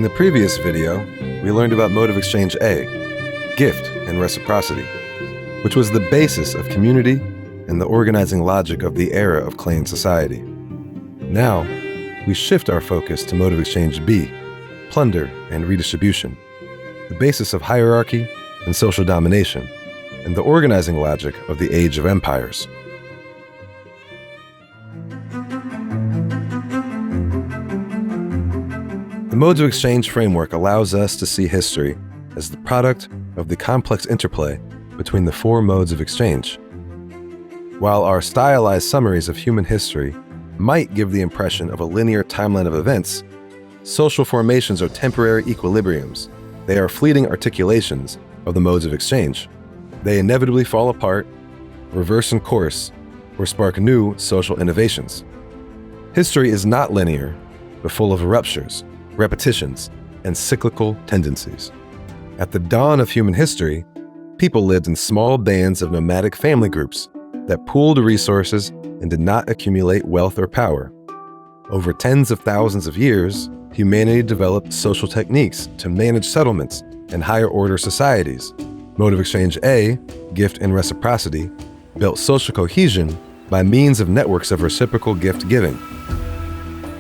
In the previous video, we learned about mode of exchange A, gift and reciprocity, which was the basis of community and the organizing logic of the era of clan society. Now, we shift our focus to mode of exchange B, plunder and redistribution, the basis of hierarchy and social domination, and the organizing logic of the Age of Empires. The modes of exchange framework allows us to see history as the product of the complex interplay between the four modes of exchange. While our stylized summaries of human history might give the impression of a linear timeline of events, social formations are temporary equilibriums. They are fleeting articulations of the modes of exchange. They inevitably fall apart, reverse in course, or spark new social innovations. History is not linear, but full of ruptures, repetitions, and cyclical tendencies. At the dawn of human history, people lived in small bands of nomadic family groups that pooled resources and did not accumulate wealth or power. Over tens of thousands of years, humanity developed social techniques to manage settlements and higher-order societies. Mode of exchange A, gift and reciprocity, built social cohesion by means of networks of reciprocal gift giving.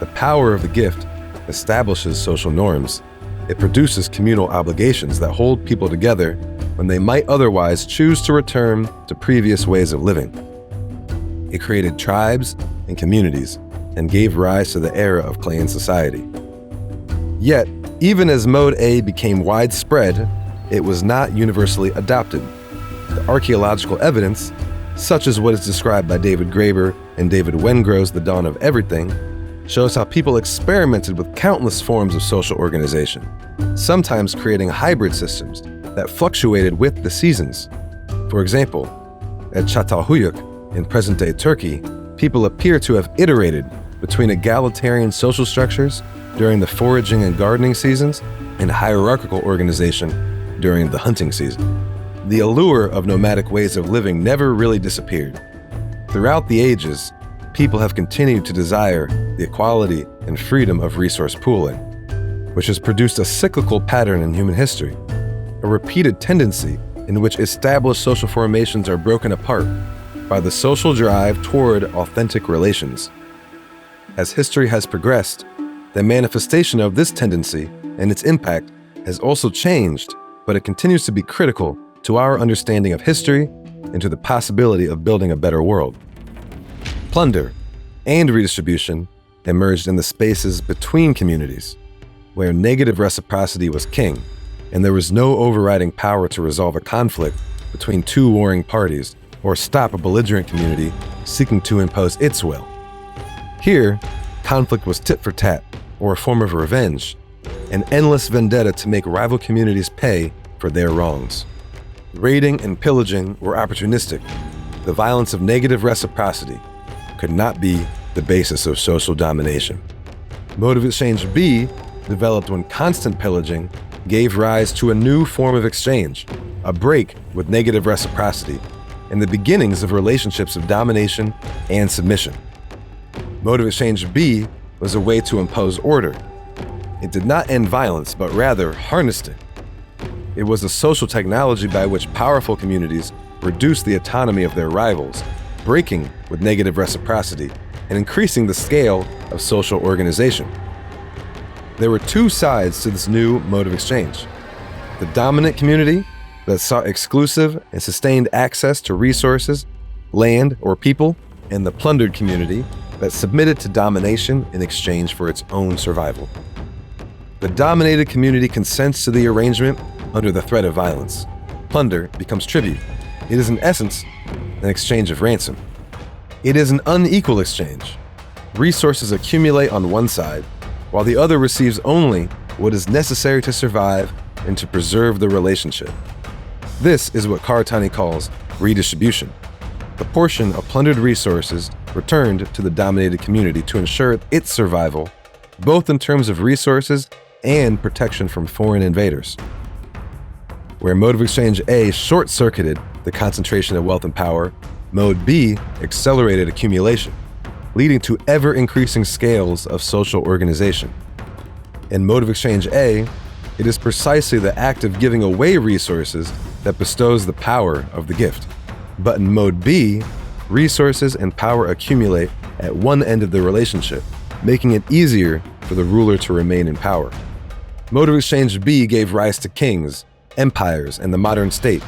The power of the gift establishes social norms. It produces communal obligations that hold people together when they might otherwise choose to return to previous ways of living. It created tribes and communities and gave rise to the era of clan society. Yet, even as Mode A became widespread, it was not universally adopted. The archaeological evidence, such as what is described by David Graeber and David Wengrow's The Dawn of Everything, shows how people experimented with countless forms of social organization, sometimes creating hybrid systems that fluctuated with the seasons. For example, at Çatalhöyük in present-day Turkey, people appear to have iterated between egalitarian social structures during the foraging and gardening seasons and hierarchical organization during the hunting season. The allure of nomadic ways of living never really disappeared. Throughout the ages, people have continued to desire the equality and freedom of resource pooling, which has produced a cyclical pattern in human history, a repeated tendency in which established social formations are broken apart by the social drive toward authentic relations. As history has progressed, the manifestation of this tendency and its impact has also changed, but it continues to be critical to our understanding of history and to the possibility of building a better world. Plunder and redistribution emerged in the spaces between communities, where negative reciprocity was king, and there was no overriding power to resolve a conflict between two warring parties or stop a belligerent community seeking to impose its will. Here, conflict was tit for tat, or a form of revenge, an endless vendetta to make rival communities pay for their wrongs. Raiding and pillaging were opportunistic. The violence of negative reciprocity could not be the basis of social domination. Mode of exchange B developed when constant pillaging gave rise to a new form of exchange, a break with negative reciprocity, and the beginnings of relationships of domination and submission. Mode of exchange B was a way to impose order. It did not end violence, but rather harnessed it. It was a social technology by which powerful communities reduced the autonomy of their rivals, breaking with negative reciprocity and increasing the scale of social organization. There were two sides to this new mode of exchange. The dominant community that sought exclusive and sustained access to resources, land, or people, and the plundered community that submitted to domination in exchange for its own survival. The dominated community consents to the arrangement under the threat of violence. Plunder becomes tribute. It is in essence an exchange of ransom. It is an unequal exchange. Resources accumulate on one side, while the other receives only what is necessary to survive and to preserve the relationship. This is what Karatani calls redistribution. The portion of plundered resources returned to the dominated community to ensure its survival, both in terms of resources and protection from foreign invaders. Where mode of exchange A short-circuited the concentration of wealth and power, mode B accelerated accumulation, leading to ever-increasing scales of social organization. In mode of exchange A, it is precisely the act of giving away resources that bestows the power of the gift. But in mode B, resources and power accumulate at one end of the relationship, making it easier for the ruler to remain in power. Mode of exchange B gave rise to kings, empires, and the modern state.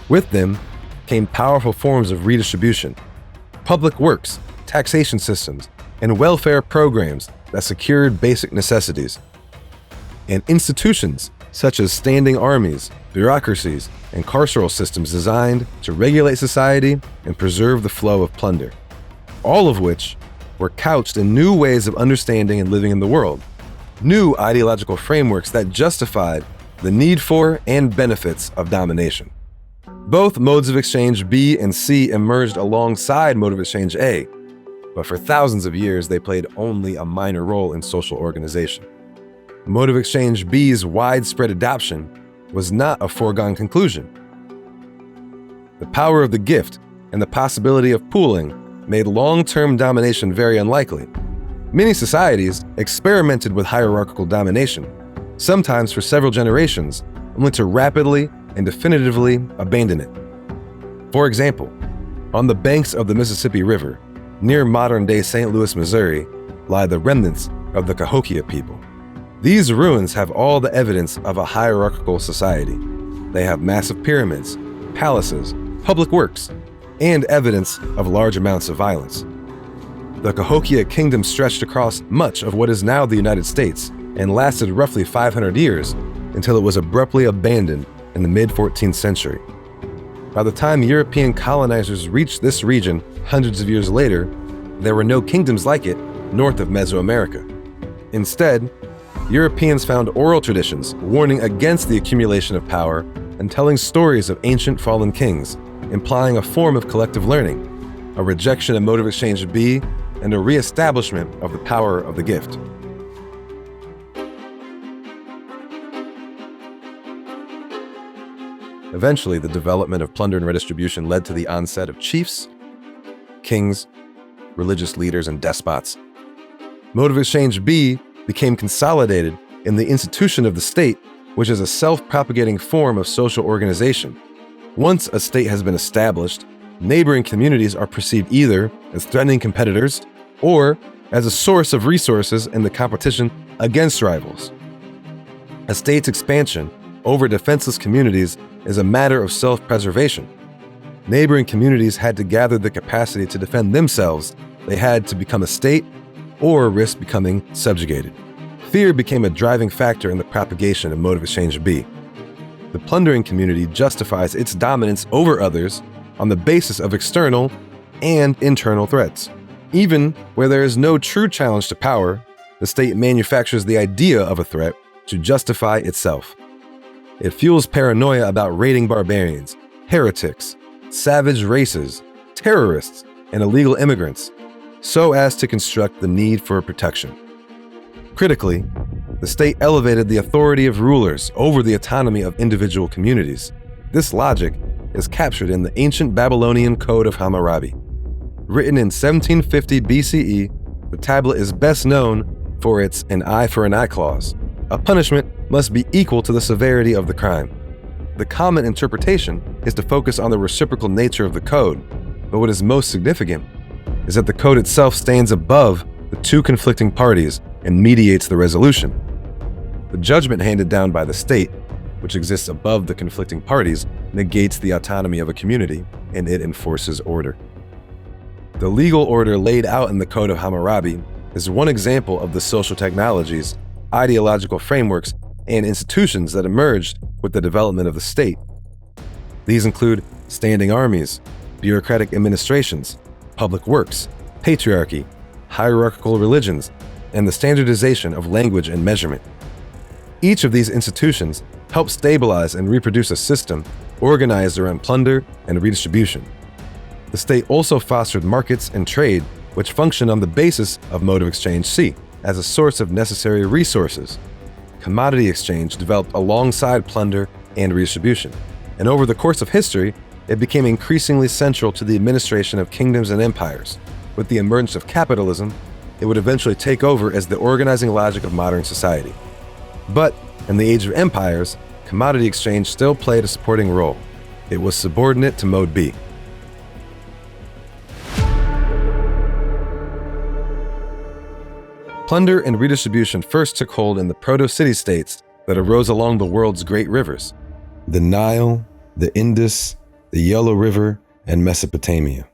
With them came powerful forms of redistribution, public works, taxation systems, and welfare programs that secured basic necessities. And institutions such as standing armies, bureaucracies, and carceral systems designed to regulate society and preserve the flow of plunder, all of which were couched in new ways of understanding and living in the world, new ideological frameworks that justified the need for and benefits of domination. Both modes of exchange B and C emerged alongside mode of exchange A, but for thousands of years they played only a minor role in social organization. Mode of exchange B's widespread adoption was not a foregone conclusion. The power of the gift and the possibility of pooling made long-term domination very unlikely. Many societies experimented with hierarchical domination, sometimes for several generations, only to rapidly and definitively abandon it. For example, on the banks of the Mississippi River, near modern-day St. Louis, Missouri, lie the remnants of the Cahokia people. These ruins have all the evidence of a hierarchical society. They have massive pyramids, palaces, public works, and evidence of large amounts of violence. The Cahokia kingdom stretched across much of what is now the United States and lasted roughly 500 years until it was abruptly abandoned in the mid-14th century. By the time European colonizers reached this region hundreds of years later, there were no kingdoms like it north of Mesoamerica. Instead, Europeans found oral traditions warning against the accumulation of power and telling stories of ancient fallen kings, implying a form of collective learning, a rejection of mode of exchange B, and a re-establishment of the power of the gift. Eventually, the development of plunder and redistribution led to the onset of chiefs, kings, religious leaders, and despots. Mode of exchange B became consolidated in the institution of the state, which is a self-propagating form of social organization. Once a state has been established, neighboring communities are perceived either as threatening competitors or as a source of resources in the competition against rivals. A state's expansion over defenseless communities is a matter of self-preservation. Neighboring communities had to gather the capacity to defend themselves. They had to become a state or risk becoming subjugated. Fear became a driving factor in the propagation of mode of exchange B. The plundering community justifies its dominance over others on the basis of external and internal threats. Even where there is no true challenge to power, the state manufactures the idea of a threat to justify itself. It fuels paranoia about raiding barbarians, heretics, savage races, terrorists, and illegal immigrants, so as to construct the need for protection. Critically, the state elevated the authority of rulers over the autonomy of individual communities. This logic is captured in the ancient Babylonian Code of Hammurabi. Written in 1750 BCE, the tablet is best known for its "an eye for an eye" clause. A punishment must be equal to the severity of the crime. The common interpretation is to focus on the reciprocal nature of the code, but what is most significant is that the code itself stands above the two conflicting parties and mediates the resolution. The judgment handed down by the state, which exists above the conflicting parties, negates the autonomy of a community, and it enforces order. The legal order laid out in the Code of Hammurabi is one example of the social technologies, ideological frameworks, and institutions that emerged with the development of the state. These include standing armies, bureaucratic administrations, public works, patriarchy, hierarchical religions, and the standardization of language and measurement. Each of these institutions helped stabilize and reproduce a system organized around plunder and redistribution. The state also fostered markets and trade, which functioned on the basis of mode of exchange C as a source of necessary resources. Commodity exchange developed alongside plunder and redistribution, and over the course of history, it became increasingly central to the administration of kingdoms and empires. With the emergence of capitalism, it would eventually take over as the organizing logic of modern society. But in the age of empires, commodity exchange still played a supporting role. It was subordinate to Mode B. Plunder and redistribution first took hold in the proto-city-states that arose along the world's great rivers: the Nile, the Indus, the Yellow River, and Mesopotamia.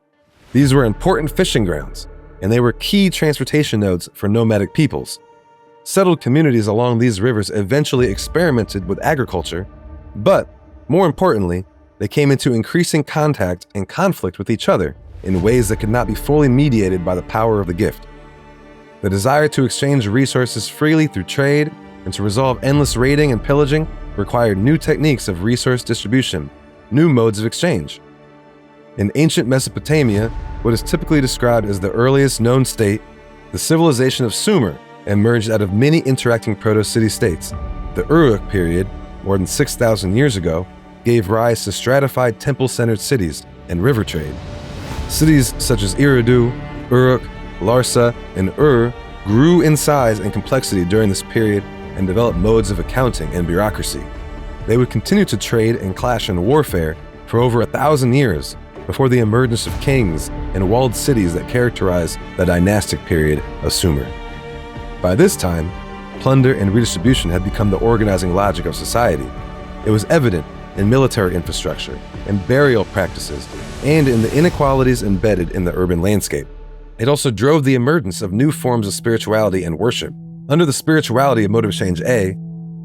These were important fishing grounds, and they were key transportation nodes for nomadic peoples. Settled communities along these rivers eventually experimented with agriculture, but, more importantly, they came into increasing contact and conflict with each other in ways that could not be fully mediated by the power of the gift. The desire to exchange resources freely through trade and to resolve endless raiding and pillaging required new techniques of resource distribution, new modes of exchange. In ancient Mesopotamia, what is typically described as the earliest known state, the civilization of Sumer emerged out of many interacting proto-city-states. The Uruk period, more than 6,000 years ago, gave rise to stratified temple-centered cities and river trade. Cities such as Eridu, Uruk, Larsa, and Ur grew in size and complexity during this period and developed modes of accounting and bureaucracy. They would continue to trade and clash in warfare for over 1,000 years before the emergence of kings and walled cities that characterized the dynastic period of Sumer. By this time, plunder and redistribution had become the organizing logic of society. It was evident in military infrastructure and burial practices, and in the inequalities embedded in the urban landscape. It also drove the emergence of new forms of spirituality and worship. Under the spirituality of Mode of Exchange A,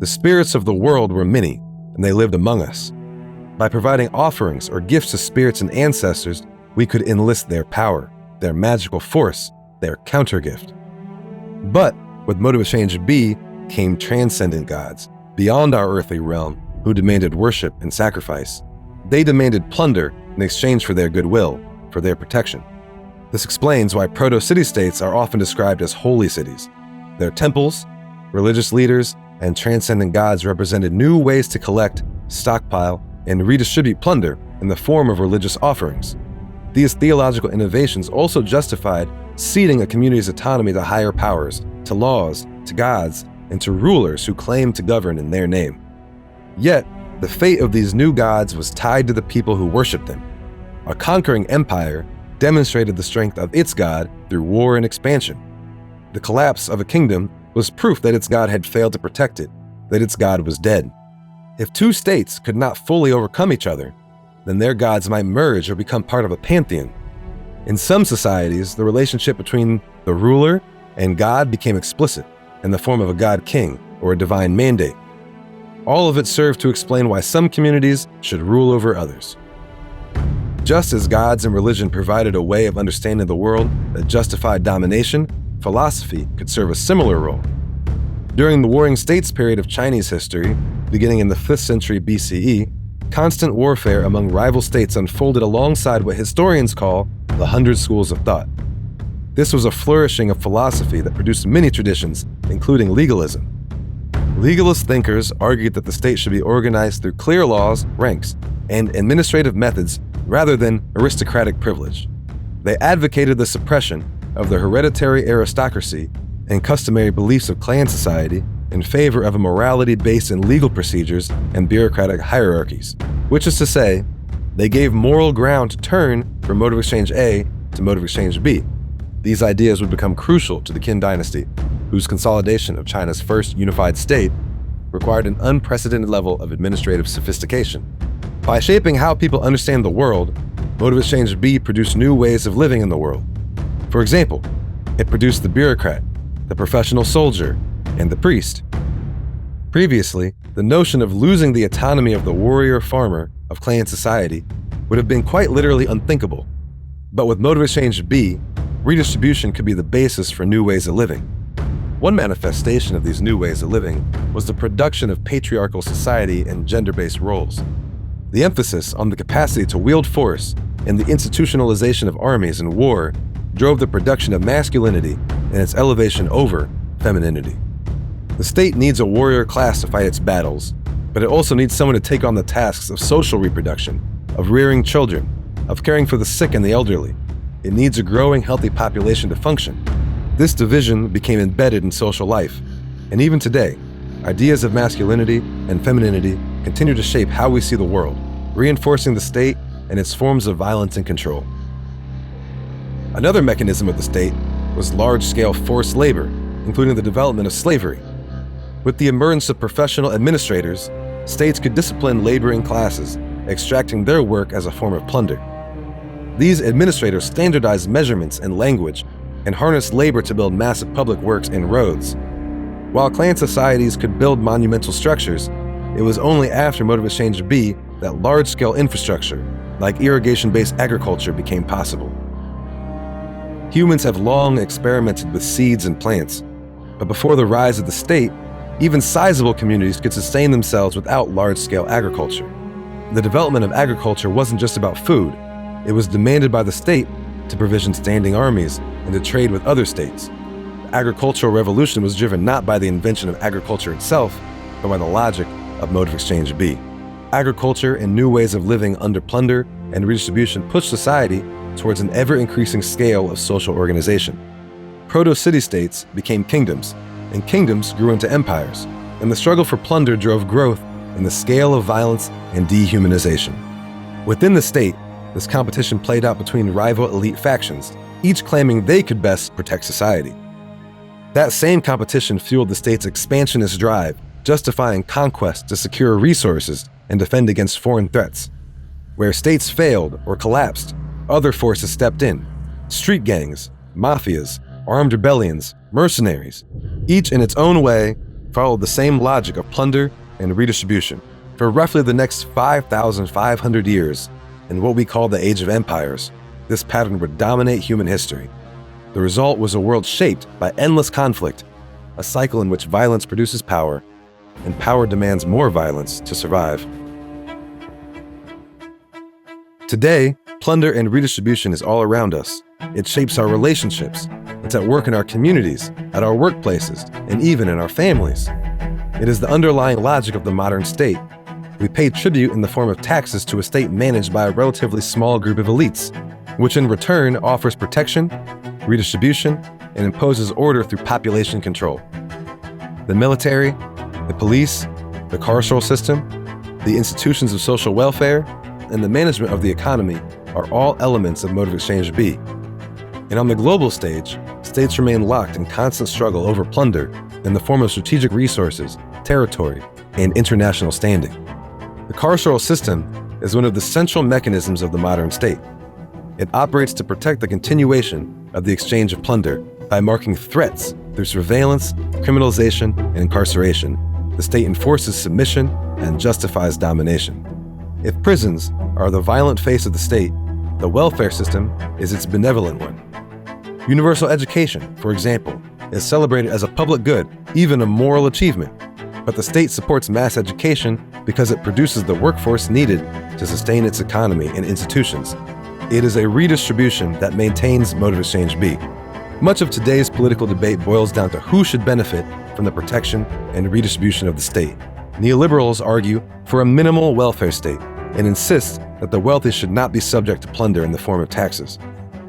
the spirits of the world were many, and they lived among us. By providing offerings or gifts to spirits and ancestors, we could enlist their power, their magical force, their countergift. But with Mode of Exchange B came transcendent gods, beyond our earthly realm, who demanded worship and sacrifice. They demanded plunder in exchange for their goodwill, for their protection. This explains why proto-city-states are often described as holy cities. Their temples, religious leaders, and transcendent gods represented new ways to collect, stockpile, and redistribute plunder in the form of religious offerings. These theological innovations also justified ceding a community's autonomy to higher powers, to laws, to gods, and to rulers who claimed to govern in their name. Yet, the fate of these new gods was tied to the people who worshipped them. A conquering empire demonstrated the strength of its god through war and expansion. The collapse of a kingdom was proof that its god had failed to protect it, that its god was dead. If two states could not fully overcome each other, then their gods might merge or become part of a pantheon. In some societies, the relationship between the ruler and god became explicit in the form of a god-king or a divine mandate. All of it served to explain why some communities should rule over others. Just as gods and religion provided a way of understanding the world that justified domination, philosophy could serve a similar role. During the Warring States period of Chinese history, beginning in the 5th century BCE, constant warfare among rival states unfolded alongside what historians call the 100 schools of thought. This was a flourishing of philosophy that produced many traditions, including legalism. Legalist thinkers argued that the state should be organized through clear laws, ranks, and administrative methods rather than aristocratic privilege. They advocated the suppression of the hereditary aristocracy and customary beliefs of clan society in favor of a morality based in legal procedures and bureaucratic hierarchies, which is to say, they gave moral ground to turn from Mode of Exchange A to Mode of Exchange B. These ideas would become crucial to the Qin dynasty, whose consolidation of China's first unified state required an unprecedented level of administrative sophistication. By shaping how people understand the world, Mode of Exchange B produced new ways of living in the world. For example, it produced the bureaucrat, the professional soldier, and the priest. Previously, the notion of losing the autonomy of the warrior farmer of clan society would have been quite literally unthinkable. But with Mode of Exchange B, redistribution could be the basis for new ways of living. One manifestation of these new ways of living was the production of patriarchal society and gender-based roles. The emphasis on the capacity to wield force and the institutionalization of armies and war drove the production of masculinity and its elevation over femininity. The state needs a warrior class to fight its battles, but it also needs someone to take on the tasks of social reproduction, of rearing children, of caring for the sick and the elderly. It needs a growing, healthy population to function. This division became embedded in social life, and even today, ideas of masculinity and femininity continue to shape how we see the world, reinforcing the state and its forms of violence and control. Another mechanism of the state was large-scale forced labor, including the development of slavery. With the emergence of professional administrators, states could discipline laboring classes, extracting their work as a form of plunder. These administrators standardized measurements and language and harnessed labor to build massive public works and roads. While clan societies could build monumental structures, it was only after Mode of Exchange B that large-scale infrastructure, like irrigation-based agriculture, became possible. Humans have long experimented with seeds and plants, but before the rise of the state, even sizable communities could sustain themselves without large-scale agriculture. The development of agriculture wasn't just about food. It was demanded by the state to provision standing armies and to trade with other states. The agricultural revolution was driven not by the invention of agriculture itself, but by the logic of Mode of Exchange B. Agriculture and new ways of living under plunder and redistribution pushed society towards an ever-increasing scale of social organization. Proto-city-states became kingdoms, and kingdoms grew into empires, and the struggle for plunder drove growth in the scale of violence and dehumanization. Within the state, this competition played out between rival elite factions, each claiming they could best protect society. That same competition fueled the state's expansionist drive, justifying conquest to secure resources and defend against foreign threats. Where states failed or collapsed, other forces stepped in. Street gangs, mafias, armed rebellions, mercenaries, each in its own way, followed the same logic of plunder and redistribution. For roughly the next 5,500 years, in what we call the Age of Empires, this pattern would dominate human history. The result was a world shaped by endless conflict, a cycle in which violence produces power, and power demands more violence to survive. Today, plunder and redistribution is all around us. It shapes our relationships. It's at work in our communities, at our workplaces, and even in our families. It is the underlying logic of the modern state. We pay tribute in the form of taxes to a state managed by a relatively small group of elites, which in return offers protection, redistribution, and imposes order through population control. The military, the police, the carceral system, the institutions of social welfare, and the management of the economy are all elements of Mode of Exchange B. And on the global stage, states remain locked in constant struggle over plunder in the form of strategic resources, territory, and international standing. The carceral system is one of the central mechanisms of the modern state. It operates to protect the continuation of the exchange of plunder by marking threats through surveillance, criminalization, and incarceration. The state enforces submission and justifies domination. If prisons are the violent face of the state, the welfare system is its benevolent one. Universal education, for example, is celebrated as a public good, even a moral achievement. But the state supports mass education because it produces the workforce needed to sustain its economy and institutions. It is a redistribution that maintains Mode of Exchange B. Much of today's political debate boils down to who should benefit from the protection and redistribution of the state. Neoliberals argue for a minimal welfare state and insist that the wealthy should not be subject to plunder in the form of taxes.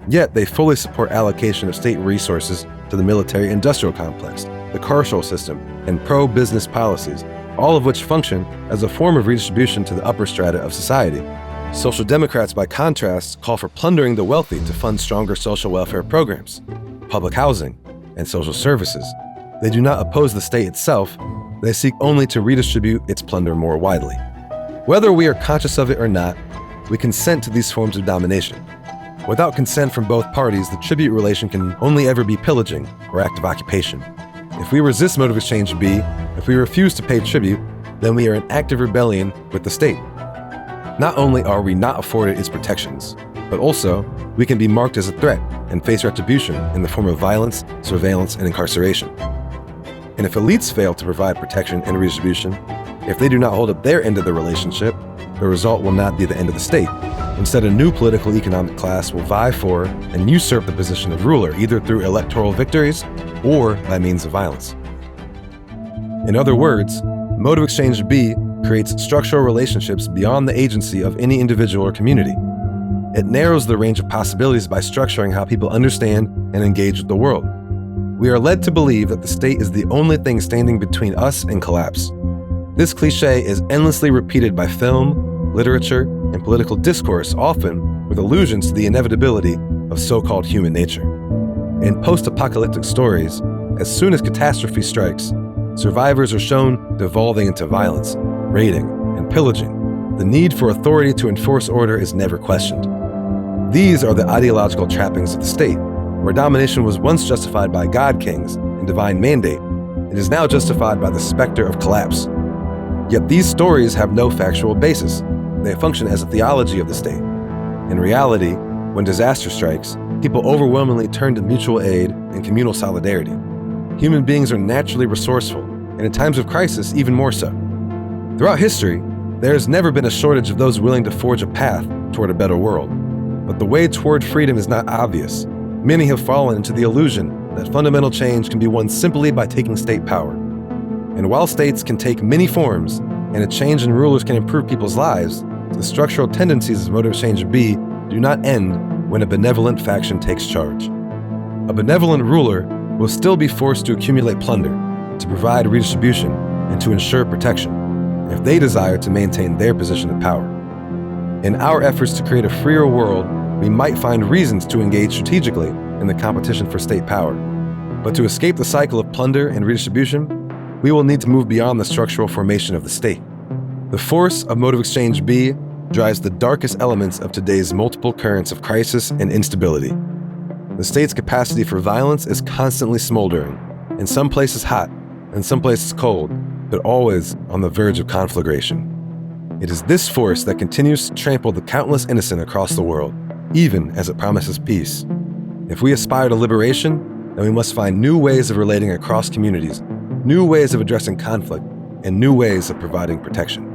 Yet they fully support allocation of state resources to the military-industrial complex, the carceral system, and pro-business policies, all of which function as a form of redistribution to the upper strata of society. Social Democrats, by contrast, call for plundering the wealthy to fund stronger social welfare programs, public housing, and social services. They do not oppose the state itself, they seek only to redistribute its plunder more widely. Whether we are conscious of it or not, we consent to these forms of domination. Without consent from both parties, the tribute relation can only ever be pillaging or active occupation. If we resist Mode of Exchange B, if we refuse to pay tribute, then we are in active rebellion with the state. Not only are we not afforded its protections, but also we can be marked as a threat and face retribution in the form of violence, surveillance, and incarceration. And if elites fail to provide protection and redistribution, if they do not hold up their end of the relationship, the result will not be the end of the state. Instead, a new political economic class will vie for and usurp the position of ruler, either through electoral victories or by means of violence. In other words, Mode of Exchange B creates structural relationships beyond the agency of any individual or community. It narrows the range of possibilities by structuring how people understand and engage with the world. We are led to believe that the state is the only thing standing between us and collapse. This cliché is endlessly repeated by film, literature, and political discourse, often with allusions to the inevitability of so-called human nature. In post-apocalyptic stories, as soon as catastrophe strikes, survivors are shown devolving into violence, raiding, and pillaging. The need for authority to enforce order is never questioned. These are the ideological trappings of the state, where domination was once justified by god-kings and divine mandate, it is now justified by the specter of collapse. Yet these stories have no factual basis. They function as a theology of the state. In reality, when disaster strikes, people overwhelmingly turn to mutual aid and communal solidarity. Human beings are naturally resourceful, and in times of crisis, even more so. Throughout history, there has never been a shortage of those willing to forge a path toward a better world. But the way toward freedom is not obvious. Many have fallen into the illusion that fundamental change can be won simply by taking state power. And while states can take many forms, and a change in rulers can improve people's lives, the structural tendencies of motive change B do not end when a benevolent faction takes charge. A benevolent ruler will still be forced to accumulate plunder, to provide redistribution, and to ensure protection, if they desire to maintain their position of power. In our efforts to create a freer world, we might find reasons to engage strategically in the competition for state power. But to escape the cycle of plunder and redistribution, we will need to move beyond the structural formation of the state. The force of motive exchange B drives the darkest elements of today's multiple currents of crisis and instability. The state's capacity for violence is constantly smoldering, in some places hot, in some places cold, but always on the verge of conflagration. It is this force that continues to trample the countless innocent across the world, even as it promises peace. If we aspire to liberation, then we must find new ways of relating across communities, new ways of addressing conflict, and new ways of providing protection.